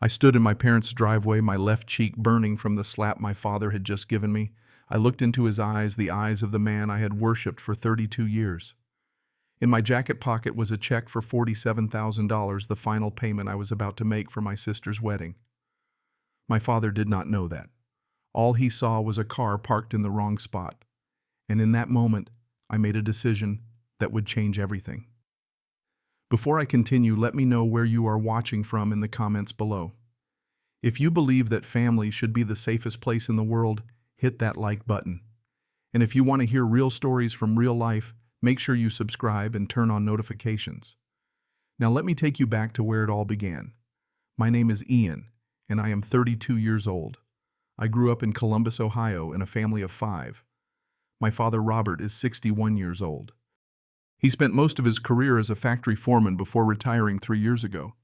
I stood in my parents' driveway, my left cheek burning from the slap my father had just given me. I looked into his eyes, the eyes of the man I had worshipped for 32 years. In my jacket pocket was a check for $47,000, the final payment I was about to make for my sister's wedding. My father did not know that. All he saw was a car parked in the wrong spot. And in that moment, I made a decision that would change everything. Before I continue, let me know where you are watching from in the comments below. If you believe that family should be the safest place in the world, hit that like button. And if you want to hear real stories from real life, make sure you subscribe and turn on notifications. Now let me take you back to where it all began. My name is Ian, and I am 32 years old. I grew up in Columbus, Ohio, in a family of 5. My father, Robert, is 61 years old. He spent most of his career as a factory foreman before retiring 3 years ago.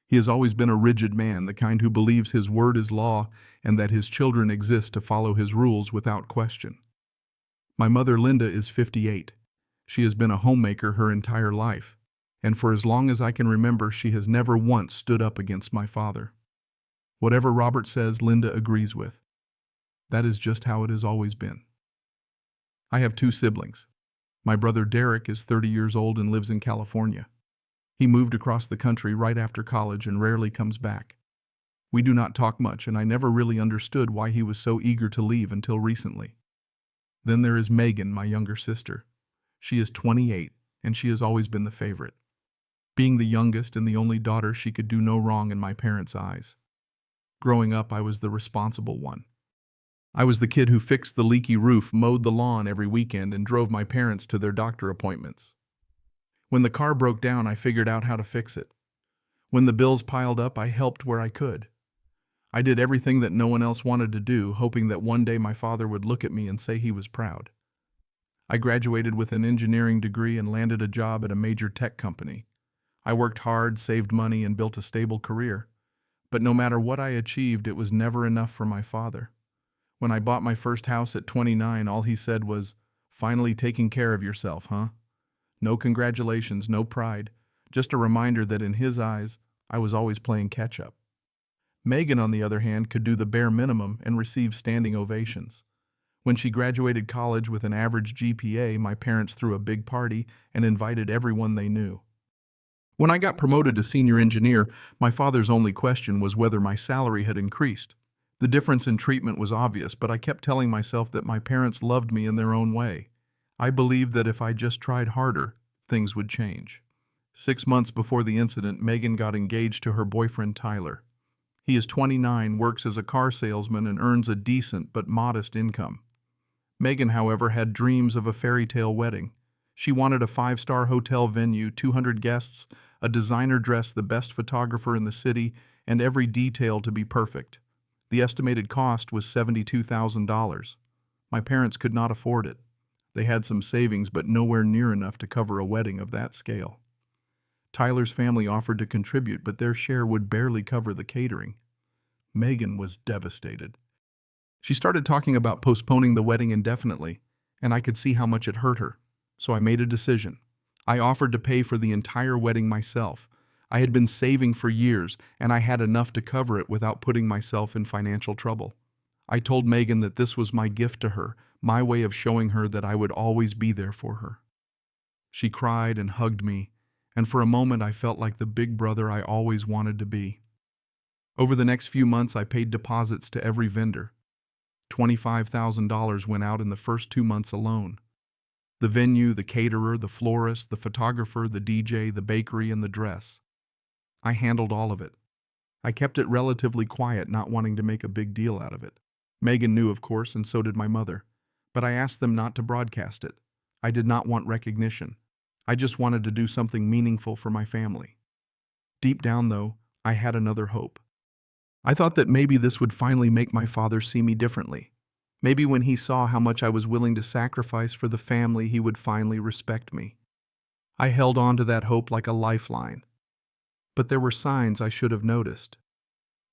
He has always been a rigid man, the kind who believes his word is law and that his children exist to follow his rules without question. My mother, Linda, is 58. She has been a homemaker her entire life, and for as long as I can remember, she has never once stood up against my father. Whatever Robert says, Linda agrees with. That is just how it has always been. I have 2 siblings. My brother Derek is 30 years old and lives in California. He moved across the country right after college and rarely comes back. We do not talk much, and I never really understood why he was so eager to leave until recently. Then there is Megan, my younger sister. She is 28, and she has always been the favorite. Being the youngest and the only daughter, she could do no wrong in my parents' eyes. Growing up, I was the responsible one. I was the kid who fixed the leaky roof, mowed the lawn every weekend, and drove my parents to their doctor appointments. When the car broke down, I figured out how to fix it. When the bills piled up, I helped where I could. I did everything that no one else wanted to do, hoping that one day my father would look at me and say he was proud. I graduated with an engineering degree and landed a job at a major tech company. I worked hard, saved money, and built a stable career. But no matter what I achieved, it was never enough for my father. When I bought my first house at 29, all he said was, "Finally taking care of yourself, huh?" No congratulations, no pride, just a reminder that in his eyes, I was always playing catch-up. Megan, on the other hand, could do the bare minimum and receive standing ovations. When she graduated college with an average GPA, my parents threw a big party and invited everyone they knew. When I got promoted to senior engineer, my father's only question was whether my salary had increased. The difference in treatment was obvious, but I kept telling myself that my parents loved me in their own way. I believed that if I just tried harder, things would change. 6 months before the incident, Megan got engaged to her boyfriend Tyler. He is 29, works as a car salesman, and earns a decent but modest income. Megan, however, had dreams of a fairy tale wedding. She wanted a 5-star hotel venue, 200 guests, a designer dress, the best photographer in the city, and every detail to be perfect. The estimated cost was $72,000. My parents could not afford it. They had some savings, but nowhere near enough to cover a wedding of that scale. Tyler's family offered to contribute, but their share would barely cover the catering. Megan was devastated. She started talking about postponing the wedding indefinitely, and I could see how much it hurt her. So I made a decision. I offered to pay for the entire wedding myself. I had been saving for years, and I had enough to cover it without putting myself in financial trouble. I told Megan that this was my gift to her, my way of showing her that I would always be there for her. She cried and hugged me, and for a moment I felt like the big brother I always wanted to be. Over the next few months, I paid deposits to every vendor. $25,000 went out in the first 2 months alone. The venue, the caterer, the florist, the photographer, the DJ, the bakery, and the dress. I handled all of it. I kept it relatively quiet, not wanting to make a big deal out of it. Megan knew, of course, and so did my mother. But I asked them not to broadcast it. I did not want recognition. I just wanted to do something meaningful for my family. Deep down, though, I had another hope. I thought that maybe this would finally make my father see me differently. Maybe when he saw how much I was willing to sacrifice for the family, he would finally respect me. I held on to that hope like a lifeline. But there were signs I should have noticed.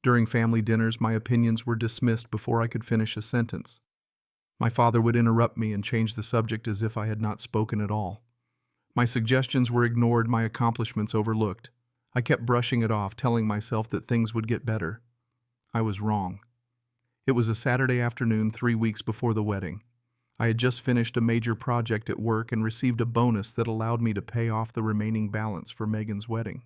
During family dinners, my opinions were dismissed before I could finish a sentence. My father would interrupt me and change the subject as if I had not spoken at all. My suggestions were ignored, my accomplishments overlooked. I kept brushing it off, telling myself that things would get better. I was wrong. It was a Saturday afternoon 3 weeks before the wedding. I had just finished a major project at work and received a bonus that allowed me to pay off the remaining balance for Megan's wedding.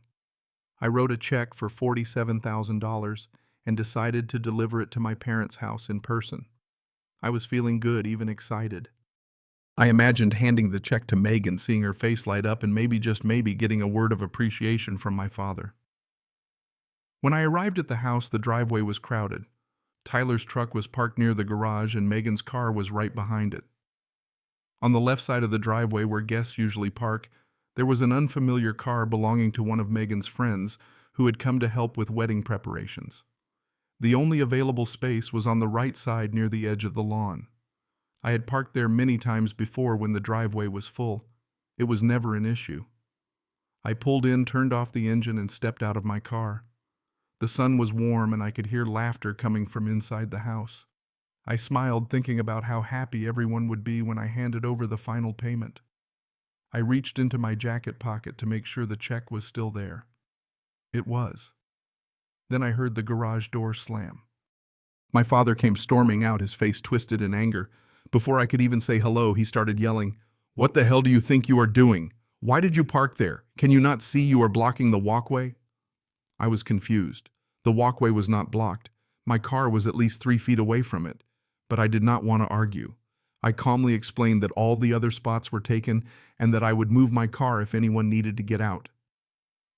I wrote a check for $47,000 and decided to deliver it to my parents' house in person. I was feeling good, even excited. I imagined handing the check to Megan, seeing her face light up, and maybe, just maybe, getting a word of appreciation from my father. When I arrived at the house, the driveway was crowded. Tyler's truck was parked near the garage, and Megan's car was right behind it. On the left side of the driveway, where guests usually park, there was an unfamiliar car belonging to one of Megan's friends who had come to help with wedding preparations. The only available space was on the right side near the edge of the lawn. I had parked there many times before when the driveway was full. It was never an issue. I pulled in, turned off the engine, and stepped out of my car. The sun was warm, and I could hear laughter coming from inside the house. I smiled, thinking about how happy everyone would be when I handed over the final payment. I reached into my jacket pocket to make sure the check was still there. It was. Then I heard the garage door slam. My father came storming out, his face twisted in anger. Before I could even say hello, he started yelling, "What the hell do you think you are doing? Why did you park there? Can you not see you are blocking the walkway?" I was confused. The walkway was not blocked. My car was at least 3 feet away from it, but I did not want to argue. I calmly explained that all the other spots were taken and that I would move my car if anyone needed to get out.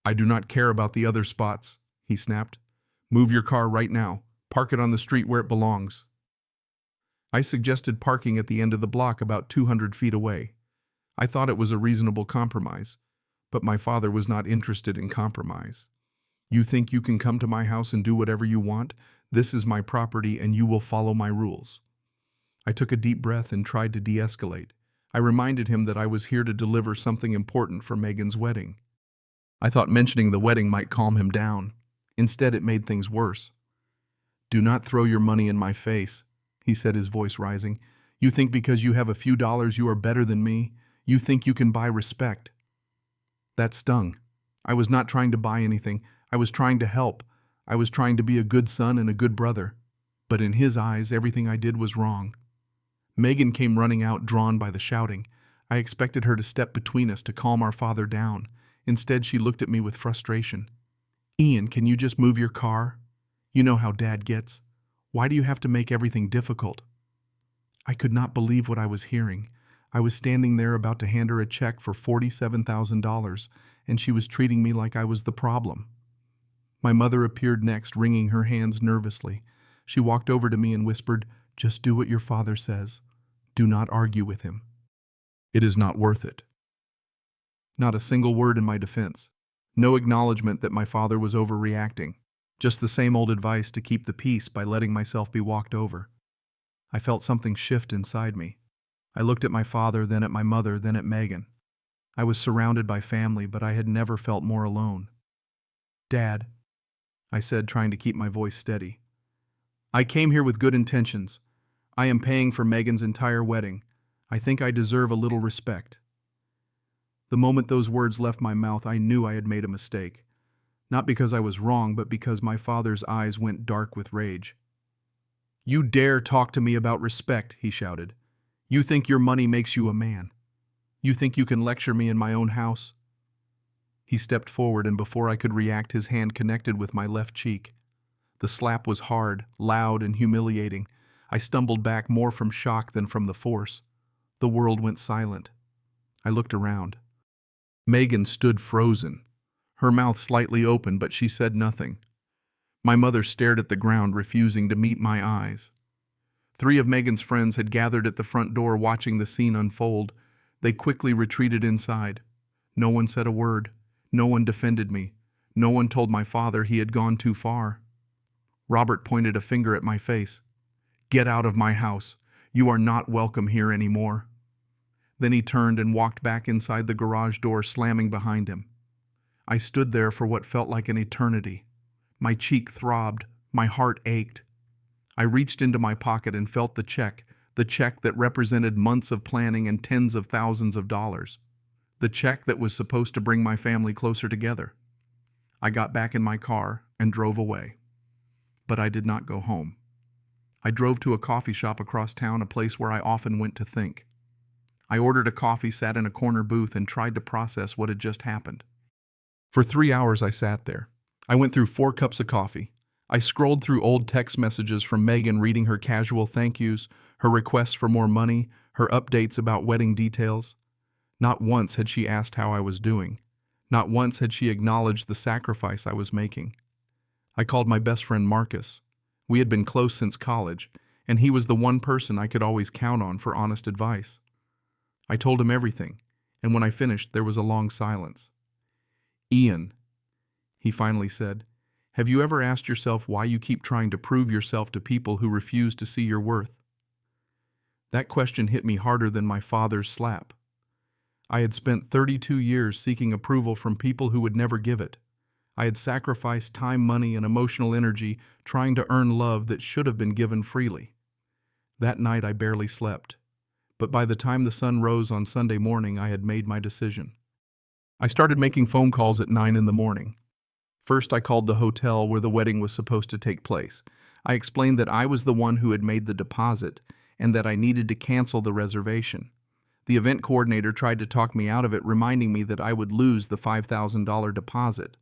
"I do not care about the other spots," he snapped. "Move your car right now. Park it on the street where it belongs." I suggested parking at the end of the block about 200 feet away. I thought it was a reasonable compromise, but my father was not interested in compromise. "You think you can come to my house and do whatever you want? This is my property and you will follow my rules." I took a deep breath and tried to de-escalate. I reminded him that I was here to deliver something important for Megan's wedding. I thought mentioning the wedding might calm him down. Instead, it made things worse. "Do not throw your money in my face," he said, his voice rising. "You think because you have a few dollars you are better than me? You think you can buy respect?" That stung. I was not trying to buy anything. I was trying to help. I was trying to be a good son and a good brother. But in his eyes, everything I did was wrong. Megan came running out, drawn by the shouting. I expected her to step between us to calm our father down. Instead, she looked at me with frustration. "Ian, can you just move your car? You know how Dad gets. Why do you have to make everything difficult?" I could not believe what I was hearing. I was standing there about to hand her a check for $47,000, and she was treating me like I was the problem. My mother appeared next, wringing her hands nervously. She walked over to me and whispered, "Just do what your father says. Do not argue with him. It is not worth it." Not a single word in my defense. No acknowledgement that my father was overreacting. Just the same old advice to keep the peace by letting myself be walked over. I felt something shift inside me. I looked at my father, then at my mother, then at Megan. I was surrounded by family, but I had never felt more alone. "Dad," I said, trying to keep my voice steady, "I came here with good intentions. I am paying for Megan's entire wedding. I think I deserve a little respect." The moment those words left my mouth, I knew I had made a mistake. Not because I was wrong, but because my father's eyes went dark with rage. "You dare talk to me about respect," he shouted. "You think your money makes you a man? You think you can lecture me in my own house?" He stepped forward, and before I could react, his hand connected with my left cheek. The slap was hard, loud, and humiliating. I stumbled back more from shock than from the force. The world went silent. I looked around. Megan stood frozen, her mouth slightly open, but she said nothing. My mother stared at the ground, refusing to meet my eyes. 3 of Megan's friends had gathered at the front door, watching the scene unfold. They quickly retreated inside. No one said a word. No one defended me. No one told my father he had gone too far. Robert pointed a finger at my face. "Get out of my house. You are not welcome here anymore." Then he turned and walked back inside the garage door, slamming behind him. I stood there for what felt like an eternity. My cheek throbbed. My heart ached. I reached into my pocket and felt the check that represented months of planning and tens of thousands of dollars. The check that was supposed to bring my family closer together. I got back in my car and drove away. But I did not go home. I drove to a coffee shop across town, a place where I often went to think. I ordered a coffee, sat in a corner booth, and tried to process what had just happened. For 3 hours I sat there. I went through 4 cups of coffee. I scrolled through old text messages from Megan, reading her casual thank yous, her requests for more money, her updates about wedding details. Not once had she asked how I was doing. Not once had she acknowledged the sacrifice I was making. I called my best friend Marcus. We had been close since college, and he was the one person I could always count on for honest advice. I told him everything, and when I finished, there was a long silence. "Ian," he finally said, "have you ever asked yourself why you keep trying to prove yourself to people who refuse to see your worth?" That question hit me harder than my father's slap. I had spent 32 years seeking approval from people who would never give it. I had sacrificed time, money, and emotional energy trying to earn love that should have been given freely. That night I barely slept, but by the time the sun rose on Sunday morning, I had made my decision. I started making phone calls at 9 in the morning. First, I called the hotel where the wedding was supposed to take place. I explained that I was the one who had made the deposit and that I needed to cancel the reservation. The event coordinator tried to talk me out of it, reminding me that I would lose the $5,000 deposit.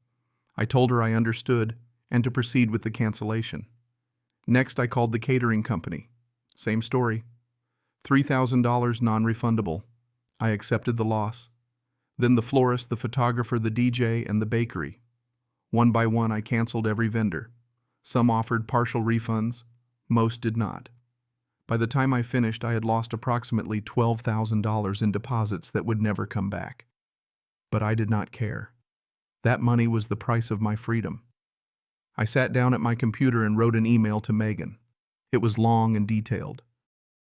I told her I understood and to proceed with the cancellation. Next, I called the catering company. Same story. $3,000 non-refundable. I accepted the loss. Then the florist, the photographer, the DJ, and the bakery. One by one, I canceled every vendor. Some offered partial refunds. Most did not. By the time I finished, I had lost approximately $12,000 in deposits that would never come back. But I did not care. That money was the price of my freedom. I sat down at my computer and wrote an email to Megan. It was long and detailed.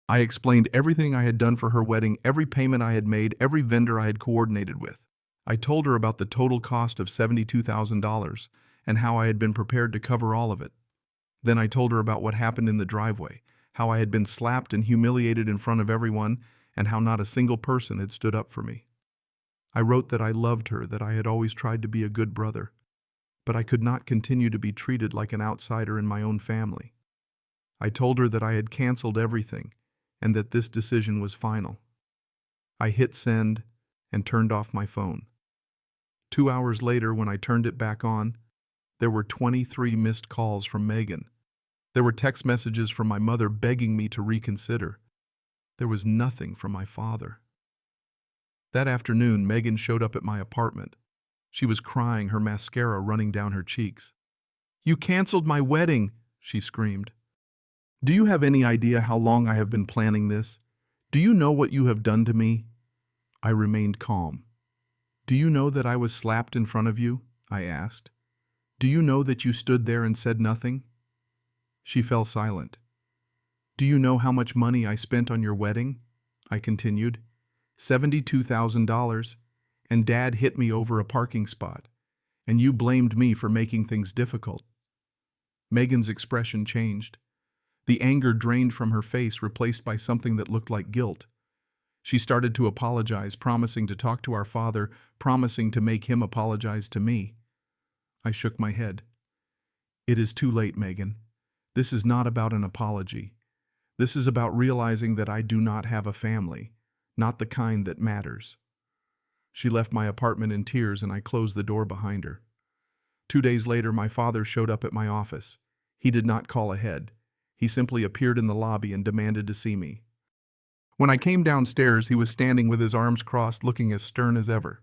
I explained everything I had done for her wedding, every payment I had made, every vendor I had coordinated with. I told her about the total cost of $72,000 and how I had been prepared to cover all of it. Then I told her about what happened in the driveway, how I had been slapped and humiliated in front of everyone, and how not a single person had stood up for me. I wrote that I loved her, that I had always tried to be a good brother, but I could not continue to be treated like an outsider in my own family. I told her that I had canceled everything and that this decision was final. I hit send and turned off my phone. 2 hours later, when I turned it back on, there were 23 missed calls from Megan. There were text messages from my mother begging me to reconsider. There was nothing from my father. That afternoon, Megan showed up at my apartment. She was crying, her mascara running down her cheeks. "You canceled my wedding," she screamed. "Do you have any idea how long I have been planning this? Do you know what you have done to me?" I remained calm. "Do you know that I was slapped in front of you?" I asked. "Do you know that you stood there and said nothing?" She fell silent. "Do you know how much money I spent on your wedding?" I continued. $72,000, and Dad hit me over a parking spot, and you blamed me for making things difficult. Megan's expression changed. The anger drained from her face, replaced by something that looked like guilt. She started to apologize, promising to talk to our father, promising to make him apologize to me. I shook my head. "It is too late, Megan. This is not about an apology. This is about realizing that I do not have a family, not the kind that matters." She left my apartment in tears, and I closed the door behind her. 2 days later, my father showed up at my office. He did not call ahead. He simply appeared in the lobby and demanded to see me. When I came downstairs, he was standing with his arms crossed, looking as stern as ever.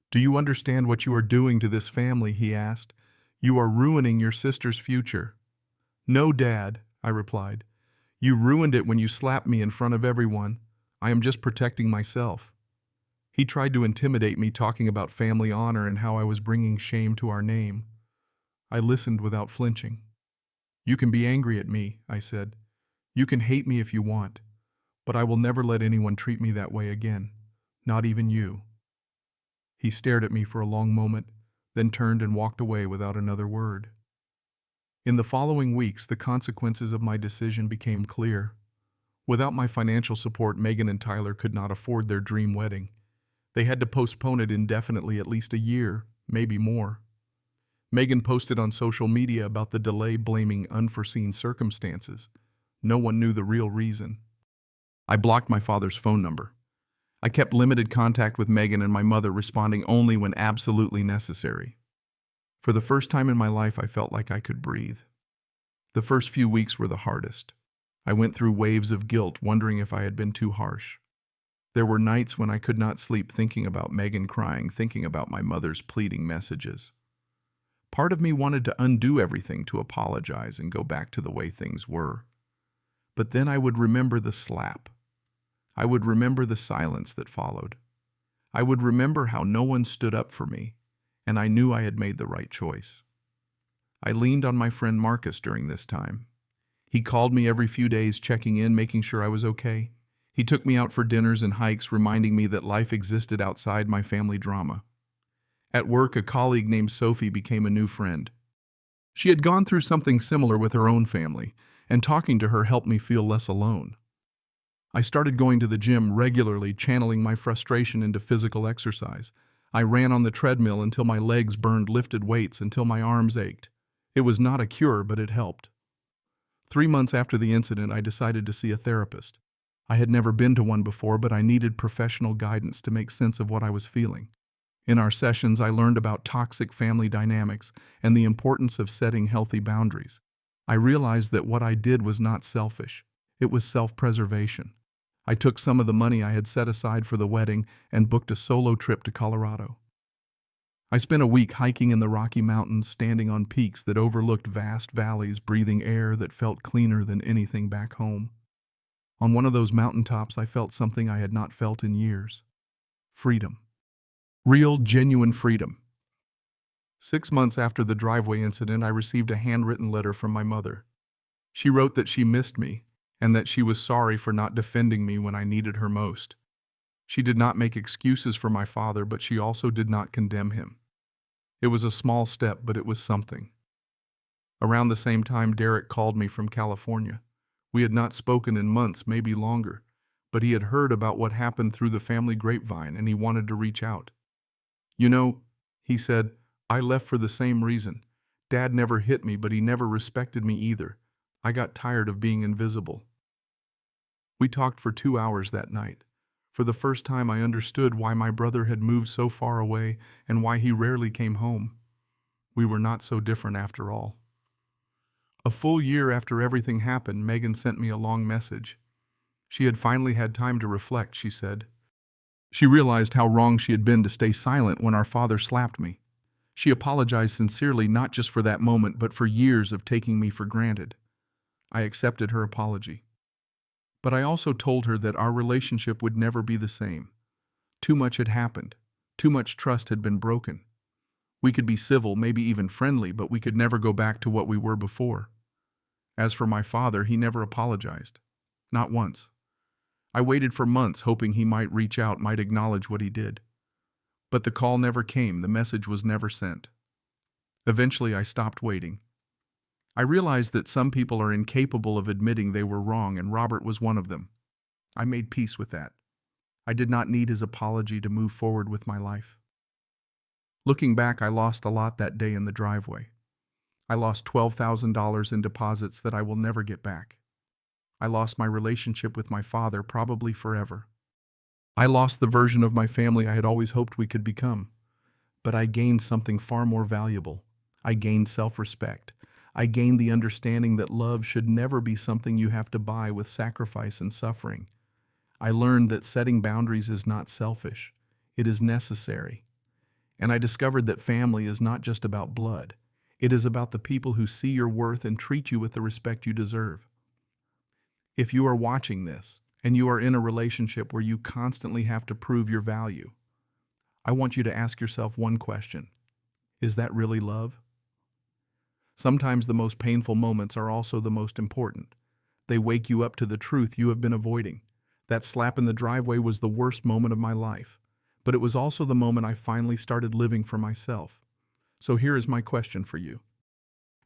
"Do you understand what you are doing to this family?" he asked. "You are ruining your sister's future." "No, Dad," I replied. "You ruined it when you slapped me in front of everyone. I am just protecting myself." He tried to intimidate me, talking about family honor and how I was bringing shame to our name. I listened without flinching. "You can be angry at me," I said. "You can hate me if you want, but I will never let anyone treat me that way again, not even you." He stared at me for a long moment, then turned and walked away without another word. In the following weeks, the consequences of my decision became clear. Without my financial support, Megan and Tyler could not afford their dream wedding. They had to postpone it indefinitely, at least a year, maybe more. Megan posted on social media about the delay, blaming unforeseen circumstances. No one knew the real reason. I blocked my father's phone number. I kept limited contact with Megan and my mother, responding only when absolutely necessary. For the first time in my life, I felt like I could breathe. The first few weeks were the hardest. I went through waves of guilt, wondering if I had been too harsh. There were nights when I could not sleep, thinking about Megan crying, thinking about my mother's pleading messages. Part of me wanted to undo everything, to apologize and go back to the way things were. But then I would remember the slap. I would remember the silence that followed. I would remember how no one stood up for me, and I knew I had made the right choice. I leaned on my friend Marcus during this time. He called me every few days, checking in, making sure I was okay. He took me out for dinners and hikes, reminding me that life existed outside my family drama. At work, a colleague named Sophie became a new friend. She had gone through something similar with her own family, and talking to her helped me feel less alone. I started going to the gym regularly, channeling my frustration into physical exercise. I ran on the treadmill until my legs burned, lifted weights until my arms ached. It was not a cure, but it helped. 3 months after the incident, I decided to see a therapist. I had never been to one before, but I needed professional guidance to make sense of what I was feeling. In our sessions, I learned about toxic family dynamics and the importance of setting healthy boundaries. I realized that what I did was not selfish. It was self-preservation. I took some of the money I had set aside for the wedding and booked a solo trip to Colorado. I spent a week hiking in the Rocky Mountains, standing on peaks that overlooked vast valleys, breathing air that felt cleaner than anything back home. On one of those mountaintops, I felt something I had not felt in years. Freedom. Real, genuine freedom. 6 months after the driveway incident, I received a handwritten letter from my mother. She wrote that she missed me and that she was sorry for not defending me when I needed her most. She did not make excuses for my father, but she also did not condemn him. It was a small step, but it was something. Around the same time, Derek called me from California. We had not spoken in months, maybe longer, but he had heard about what happened through the family grapevine and he wanted to reach out. "You know," he said, "I left for the same reason. Dad never hit me, but he never respected me either. I got tired of being invisible." We talked for 2 hours that night. For the first time, I understood why my brother had moved so far away and why he rarely came home. We were not so different after all. A full year after everything happened, Megan sent me a long message. She had finally had time to reflect, she said. She realized how wrong she had been to stay silent when our father slapped me. She apologized sincerely, not just for that moment, but for years of taking me for granted. I accepted her apology. But I also told her that our relationship would never be the same. Too much had happened. Too much trust had been broken. We could be civil, maybe even friendly, but we could never go back to what we were before. As for my father, he never apologized. Not once. I waited for months, hoping he might reach out, might acknowledge what he did. But the call never came, the message was never sent. Eventually, I stopped waiting. I realized that some people are incapable of admitting they were wrong, and Robert was one of them. I made peace with that. I did not need his apology to move forward with my life. Looking back, I lost a lot that day in the driveway. I lost $12,000 in deposits that I will never get back. I lost my relationship with my father, probably forever. I lost the version of my family I had always hoped we could become. But I gained something far more valuable. I gained self-respect. I gained the understanding that love should never be something you have to buy with sacrifice and suffering. I learned that setting boundaries is not selfish. It is necessary. And I discovered that family is not just about blood. It is about the people who see your worth and treat you with the respect you deserve. If you are watching this, and you are in a relationship where you constantly have to prove your value, I want you to ask yourself one question. Is that really love? Sometimes the most painful moments are also the most important. They wake you up to the truth you have been avoiding. That slap in the driveway was the worst moment of my life, but it was also the moment I finally started living for myself. So here is my question for you.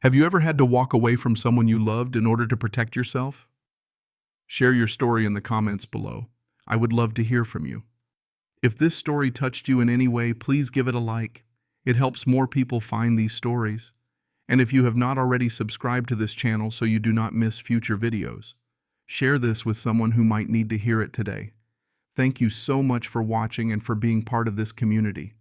Have you ever had to walk away from someone you loved in order to protect yourself? Share your story in the comments below. I would love to hear from you. If this story touched you in any way, please give it a like. It helps more people find these stories. And if you have not already subscribed to this channel so you do not miss future videos, share this with someone who might need to hear it today. Thank you so much for watching and for being part of this community.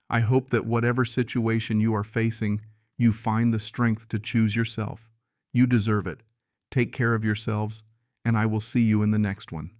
I hope that whatever situation you are facing, you find the strength to choose yourself. You deserve it. Take care of yourselves, and I will see you in the next one.